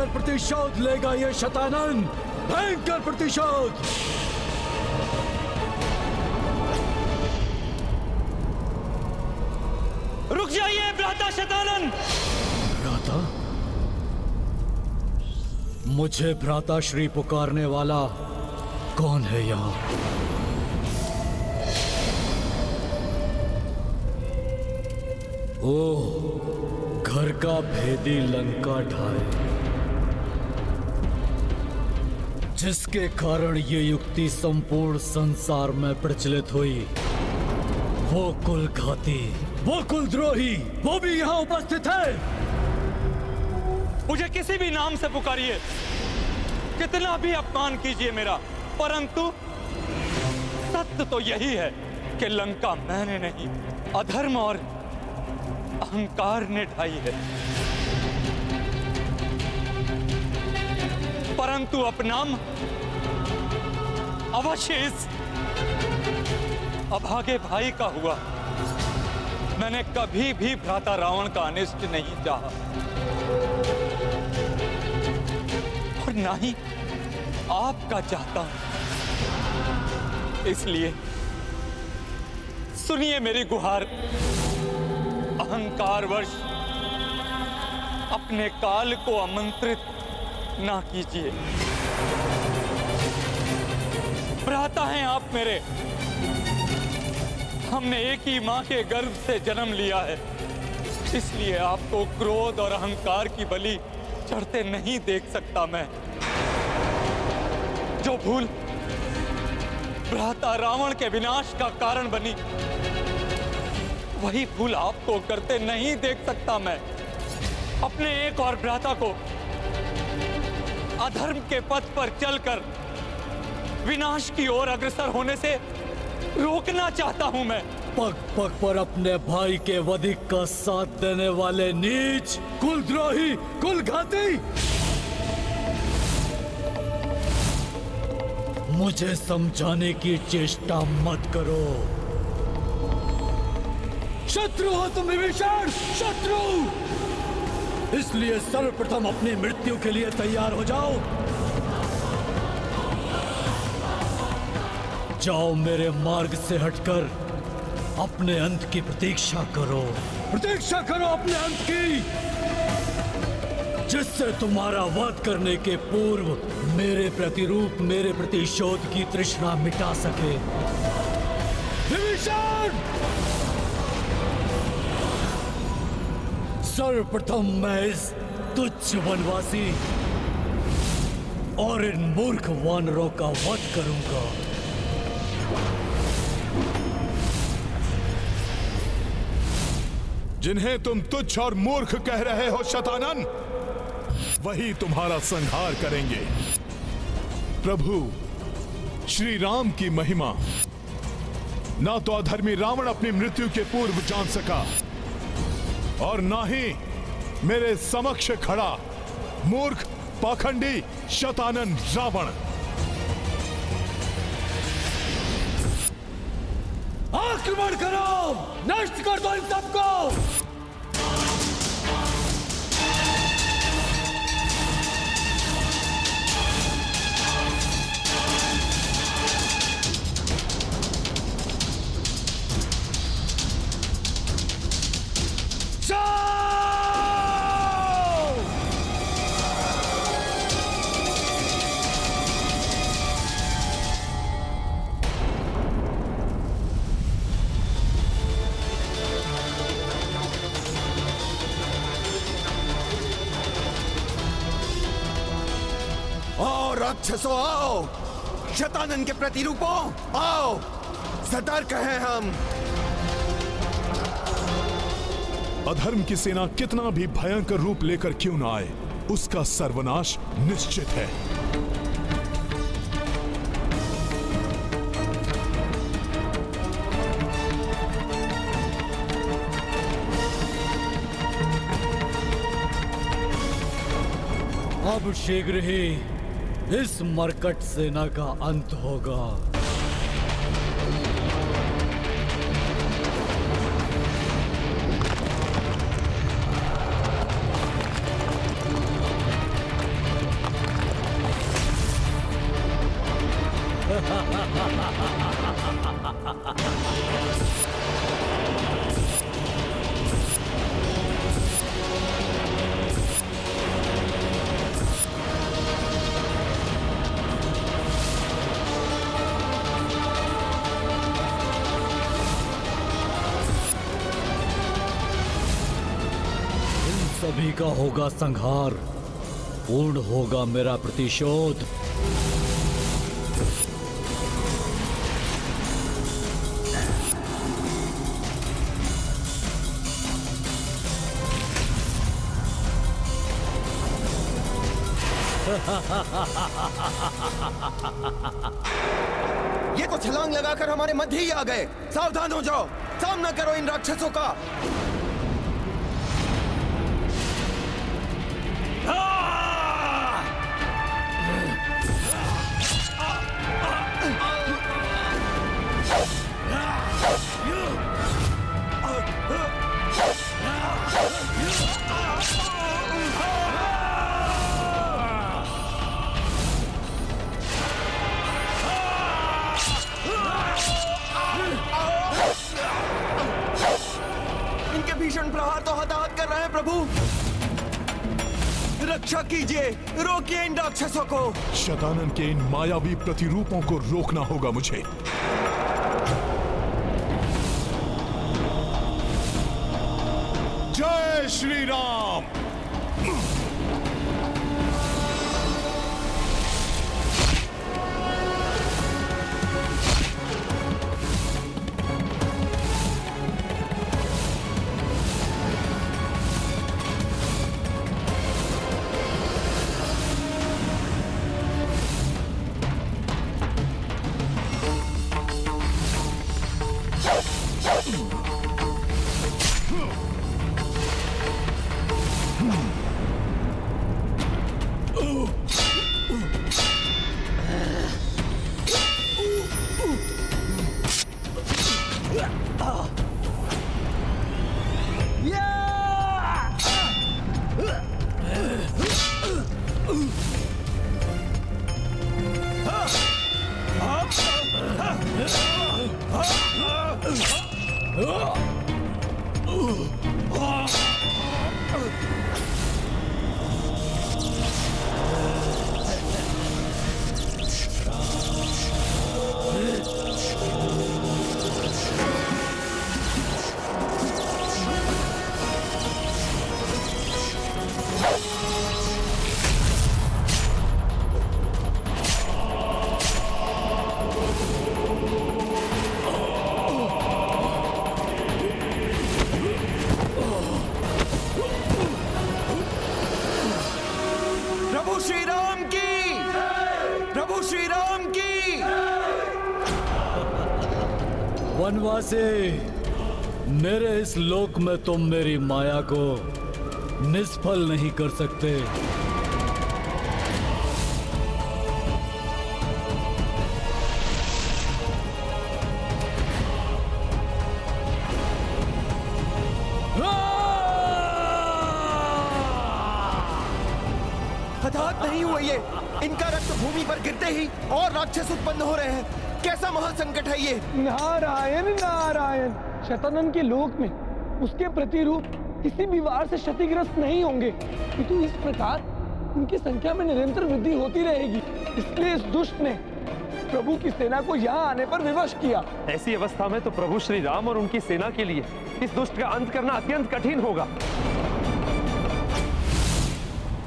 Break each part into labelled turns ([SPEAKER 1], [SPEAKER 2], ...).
[SPEAKER 1] भयंकर प्रतिशोध लेगा ये शतानन, भयंकर प्रतिशोध।
[SPEAKER 2] रुक जाइए भ्राता शतानन।
[SPEAKER 1] भ्राता? मुझे भ्राता श्री पुकारने वाला कौन है यहाँ? ओह, घर का भेदी लंका ढाए, जिसके कारण ये युक्ति संपूर्ण संसार में प्रचलित हुई। वो कुलघाती, वो कुलद्रोही, वो भी यहाँ उपस्थित है।
[SPEAKER 2] मुझे किसी भी नाम से पुकारिए, कितना भी अपमान कीजिए मेरा, परंतु सत्य तो यही है कि लंका मैंने नहीं, अधर्म और अहंकार ने ढाई है। परंतु अपनाम अवश्य इस अभागे भाई का हुआ। मैंने कभी भी भ्राता रावण का अनिष्ट नहीं चाहा और ना ही आपका चाहता हूं। इसलिए सुनिए मेरी गुहार, अहंकारवश अपने काल को आमंत्रित ना कीजिए। भ्राता हैं आप मेरे, हमने एक ही मां के गर्भ से जन्म लिया है, इसलिए आपको क्रोध और अहंकार की बलि चढ़ते नहीं देख सकता मैं। जो भूल भ्राता रावण के विनाश का कारण बनी, वही भूल आपको करते नहीं देख सकता मैं। अपने एक और भ्राता को अधर्म के पथ पर चलकर विनाश की ओर अग्रसर होने से रोकना चाहता हूं मैं।
[SPEAKER 1] पग पग पर अपने भाई के वधिक का साथ देने वाले नीच, कुलद्रोही, कुलघाती, मुझे समझाने की चेष्टा मत करो। शत्रु हो तुम विभीषण, शत्रु। इसलिए सर्वप्रथम अपनी मृत्यु के लिए तैयार हो जाओ। जाओ, मेरे मार्ग से हटकर अपने अंत की प्रतीक्षा करो। प्रतीक्षा करो अपने अंत की, जिससे तुम्हारा वध करने के पूर्व मेरे प्रतिरूप, मेरे प्रतिशोध की तृष्णा मिटा सके। विभीषण! सर्वप्रथम मैं इस तुच्छ वनवासी और इन मूर्ख वानरों का वध करूंगा।
[SPEAKER 3] जिन्हें तुम तुच्छ और मूर्ख कह रहे हो शतानन, वही तुम्हारा संहार करेंगे। प्रभु श्री राम की महिमा ना तो अधर्मी रावण अपनी मृत्यु के पूर्व जान सका, और ना ही मेरे समक्ष खड़ा मूर्ख पाखंडी शतानन रावण।
[SPEAKER 1] आक्रमण करो, नष्ट कर दो इन सबको।
[SPEAKER 4] राक्षसों आओ, शतानन के प्रतिरूपों आओ, सतर्क हैं हम।
[SPEAKER 3] अधर्म की सेना कितना भी भयंकर रूप लेकर क्यों ना आए, उसका सर्वनाश निश्चित है।
[SPEAKER 1] अब शीघ्र ही इस मरकट सेना का अंत होगा। सभी का होगा संहार, पूर्ण होगा मेरा प्रतिशोध।
[SPEAKER 4] ये तो छलांग लगाकर हमारे मध्य ही आ गए। सावधान हो जाओ, सामना करो इन राक्षसों का। इनके भीषण प्रहार तो हताहत कर रहे हैं प्रभु। रक्षा कीजिए, रोकिए इन राक्षसों को।
[SPEAKER 3] शतानन के इन मायावी प्रतिरूपों को रोकना होगा मुझे। जय श्री राम।
[SPEAKER 1] वनवासी, मेरे इस लोक में तुम मेरी माया को निष्फल नहीं कर सकते।
[SPEAKER 4] हताहत नहीं हुए ये। इनका रक्त भूमि पर गिरते ही और राक्षस उत्पन्न हो रहे हैं। कैसा महासंकट है ये।
[SPEAKER 5] नारायण नारायण। शतानन के लोक में उसके प्रतिरूप किसी भी वार से क्षतिग्रस्त नहीं होंगे, किंतु इस प्रकार उनकी संख्या में निरंतर वृद्धि होती रहेगी। इसलिए इस दुष्ट ने प्रभु की सेना को यहाँ आने पर विवश किया।
[SPEAKER 6] ऐसी अवस्था में तो प्रभु श्री राम और उनकी सेना के लिए इस दुष्ट का अंत करना अत्यंत कठिन होगा।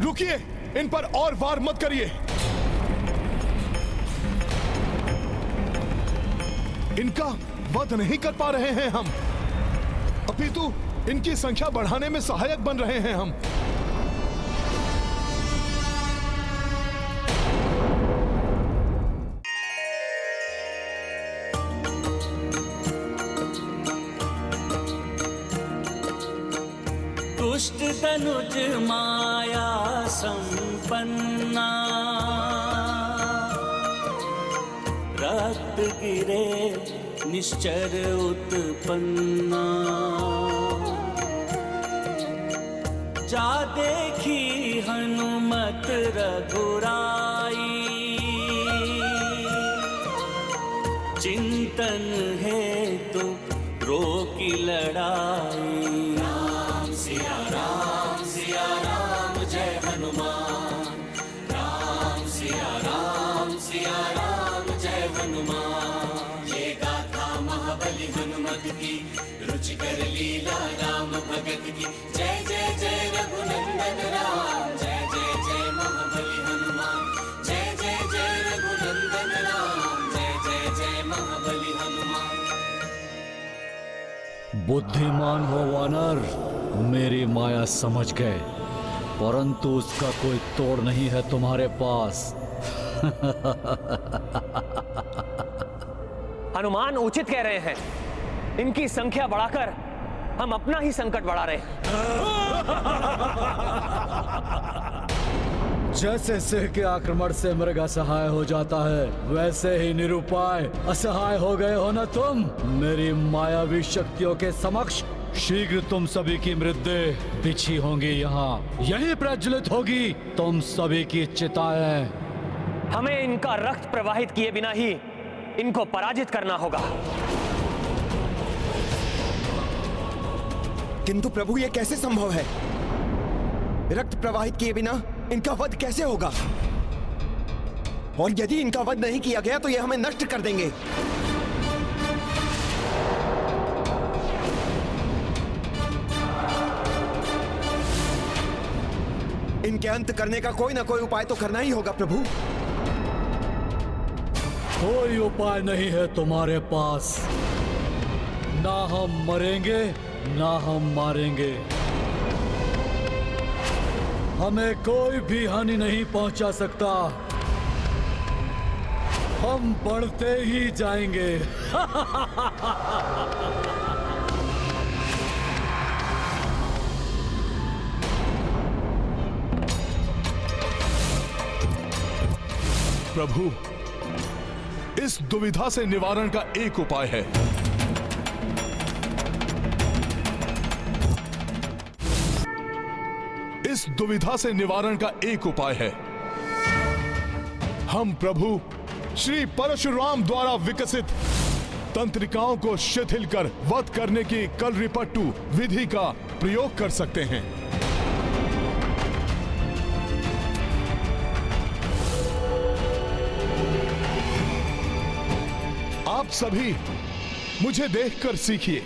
[SPEAKER 3] रुकिए, इन पर और वार मत करिए। इनका वध नहीं कर पा रहे हैं हम, अपितु इनकी संख्या बढ़ाने में सहायक बन रहे हैं हम।
[SPEAKER 7] दुष्ट तनुज माया संपन्ना, रक्त गिरे निश्चर उत्पन्ना। जा देखी हनुमत रघुराई, चिंतन है लड़ाई। राम सिया राम जय हनुमान। राम सिया राम जय हनुमान। ये गाथा महाबली हनुमत की, रुचिकर लीला राम भगत की। जय जय जय रघुनंदन राम, जय जय जय महाबली हनुमान। जय जय जय रघुनंदन राम, जय जय जय महाबली हनुमान।
[SPEAKER 1] बुद्धिमान हो वानर, मेरी माया समझ गए, परंतु उसका कोई तोड़ नहीं है तुम्हारे पास।
[SPEAKER 6] हनुमान उचित कह रहे हैं, इनकी संख्या बढ़ाकर हम अपना ही संकट बढ़ा रहे हैं।
[SPEAKER 1] जैसे सिंह के आक्रमण से मृग असहाय हो जाता है, वैसे ही निरुपाय असहाय हो गए हो ना तुम। मेरी मायावी शक्तियों के समक्ष शीघ्र तुम सभी की मृतदेह बिछी होंगी, यहाँ यही प्रज्वलित होगी तुम सभी की चिताएं।
[SPEAKER 6] हमें इनका रक्त प्रवाहित किए बिना ही इनको पराजित करना होगा।
[SPEAKER 4] किंतु प्रभु, ये कैसे संभव है? रक्त प्रवाहित किए बिना इनका वध कैसे होगा? और यदि इनका वध नहीं किया गया तो ये हमें नष्ट कर देंगे। इनके अंत करने का कोई ना कोई उपाय तो करना ही होगा प्रभु।
[SPEAKER 1] कोई उपाय नहीं है तुम्हारे पास। ना हम मरेंगे ना हम मारेंगे, हमें कोई भी हानि नहीं पहुंचा सकता। हम बढ़ते ही जाएंगे।
[SPEAKER 3] प्रभु, इस दुविधा से निवारण का एक उपाय है। इस दुविधा से निवारण का एक उपाय है। हम प्रभु श्री परशुराम द्वारा विकसित तंत्रिकाओं को शिथिल कर वध करने की कलरिपट्टू विधि का प्रयोग कर सकते हैं। आप सभी मुझे देखकर सीखिए।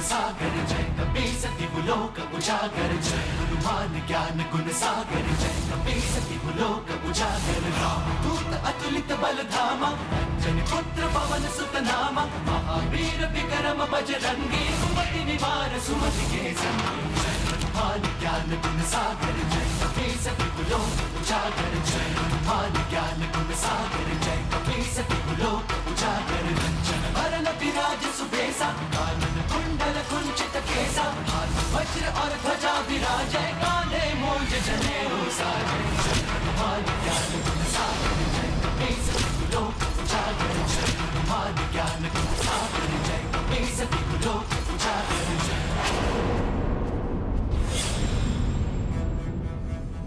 [SPEAKER 7] सागर जय कपी सती बुलोक उजागर। जय हनुमान ज्ञान गुण सागर, जय कपी सती बुलोक उजागर। राम दूत अतुलित बल धामा, अंजनी पुत्र पवन सुत नामा। महावीर विक्रम बजरंगी, सुमति निवार सुमति के संगी। जय हनुमान ज्ञान गुण सागर, जय कपी सती बुलोक उजागर। जय हनुमान ज्ञान गुण सागर, जय कपी सती बुलोक उजागर। रंजन वरण विराज सुबेसा, कानन कुंडल कुंचित केसा। हाथ वज्र और ध्वजा विराजै, कांधे मूंज जनेऊ साजै। जय हनुमान ज्ञान गुण सागर, जय कपी सती बुलोक उजागर। जय हनुमान ज्ञान गुण सागर, जय कपी सती बुलोक उजागर।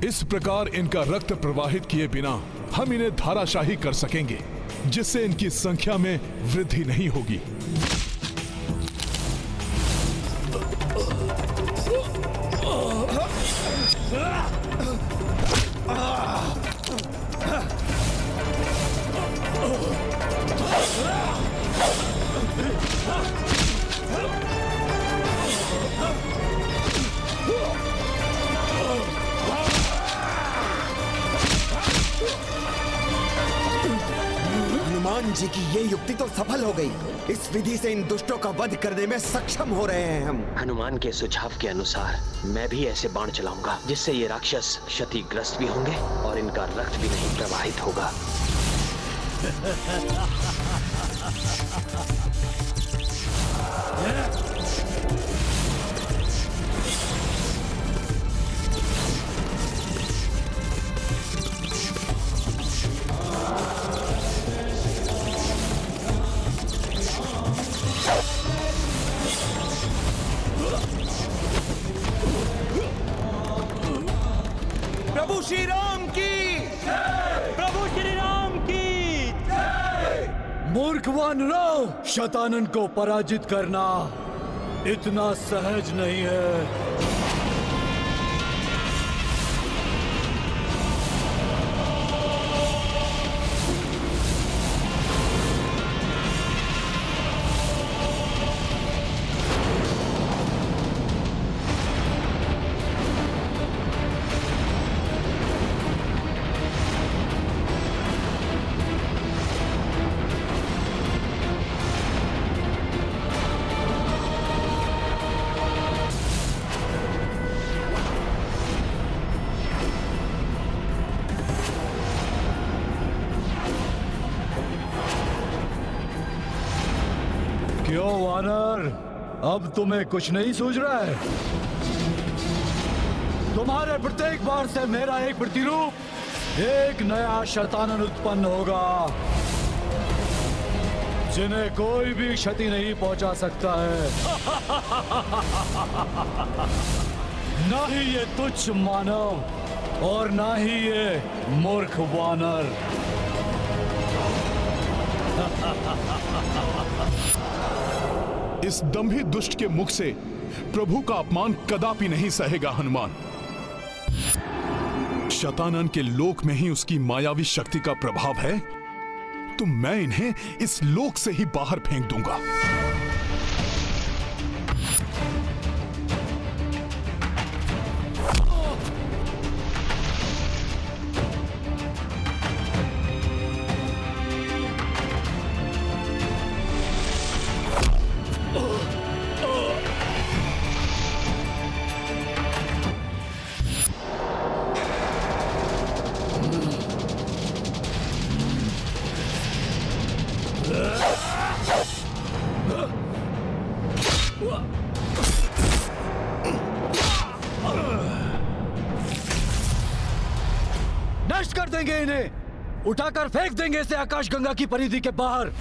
[SPEAKER 3] इस प्रकार इनका रक्त प्रवाहित किए बिना हम इन्हें धाराशाही कर सकेंगे, जिससे इनकी संख्या में वृद्धि नहीं होगी।
[SPEAKER 4] जी की ये युक्ति तो सफल हो गई। इस विधि से इन दुष्टों का वध करने में सक्षम हो रहे हैं हम।
[SPEAKER 8] हनुमान के सुझाव के अनुसार मैं भी ऐसे बाण चलाऊंगा जिससे ये राक्षस क्षतिग्रस्त भी होंगे और इनका रक्त भी नहीं प्रवाहित होगा।
[SPEAKER 4] प्रभु श्री राम की,
[SPEAKER 2] प्रभु श्री राम की।
[SPEAKER 1] मूर्ख वानरों, शतानन को पराजित करना इतना सहज नहीं है। क्यों वानर, अब तुम्हें कुछ नहीं सूझ रहा है? तुम्हारे प्रत्येक बार से मेरा एक प्रतिरूप, एक नया शतानन उत्पन्न होगा जिन्हें कोई भी क्षति नहीं पहुंचा सकता है। ना ही ये तुच्छ मानव और ना ही ये मूर्ख वानर।
[SPEAKER 3] इस दंभी दुष्ट के मुख से प्रभु का अपमान कदापि नहीं सहेगा हनुमान। शतानन के लोक में ही उसकी मायावी शक्ति का प्रभाव है, तो मैं इन्हें इस लोक से ही बाहर फेंक दूंगा।
[SPEAKER 1] नष्ट कर देंगे इन्हें, उठाकर फेंक देंगे इसे आकाश गंगा की परिधि के बाहर।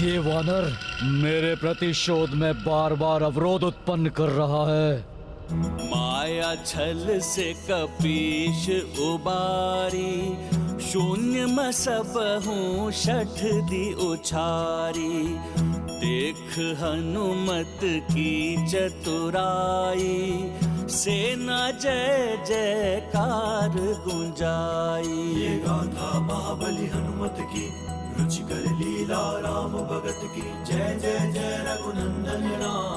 [SPEAKER 1] ये वानर मेरे प्रतिशोध में बार बार अवरोध उत्पन्न कर रहा है।
[SPEAKER 9] माया छल से कपीश उबारी, शून्य में सब हूँ शठ दी उछारी। देख हनुमत की चतुराई, सेना जय जयकार गुंजाई।
[SPEAKER 7] ये गाथा महाबली हनुमत की, रुचिकर लीला राम भगत की। जय जय जय रघुनंदन राम।